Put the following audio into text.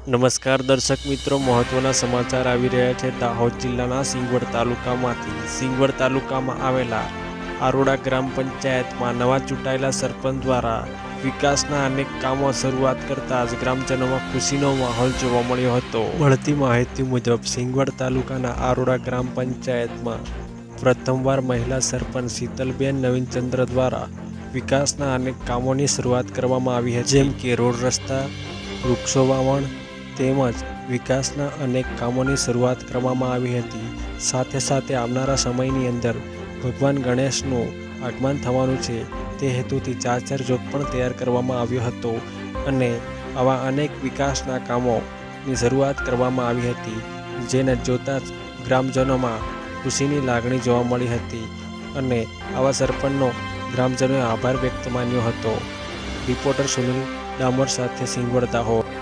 નમસ્કાર દર્શક મિત્રો, મહત્વના સમાચાર આવી રહ્યા છે દાહોદ જિલ્લાના સિંગવડ તાલુકામાંથી। સિંગવડ તાલુકામાં આવેલા આરોડા ગ્રામ પંચાયતમાં નવા ચૂંટાયેલા સરપંચ દ્વારા વિકાસના અનેક કામો શરૂઆત કરતા જ ગ્રામજનોમાં ખુશીનો માહોલ જોવા મળ્યો હતો। મળતી માહિતી મુજબ સિંગવડ તાલુકાના આરોડા ગ્રામ પંચાયતમાં પ્રથમવાર મહિલા સરપંચ શીતલબેન નવીનચંદ્ર દ્વારા વિકાસના અનેક કામોની શરૂઆત કરવામાં આવી હતી, જેમ કે રોડ રસ્તા, વૃક્ષો વાવણ તેમજ વિકાસના અનેક કામોની શરૂઆત કરવામાં આવી હતી। સાથે સાથે આવનારા સમયની અંદર ભગવાન ગણેશનું આગમન થવાનું છે, તે હેતુથી ચાચર ચોક પણ તૈયાર કરવામાં આવ્યો હતો અને આવા અનેક વિકાસના કામોની શરૂઆત કરવામાં આવી હતી, જેને જોતા જ ગ્રામજનોમાં ખુશીની લાગણી જોવા મળી હતી અને આવા સરપંચનો ગ્રામજનોએ આભાર વ્યક્ત માન્યો હતો। રિપોર્ટર સુનિલ ડામોર સાથે સિંગવડ દાહોદ।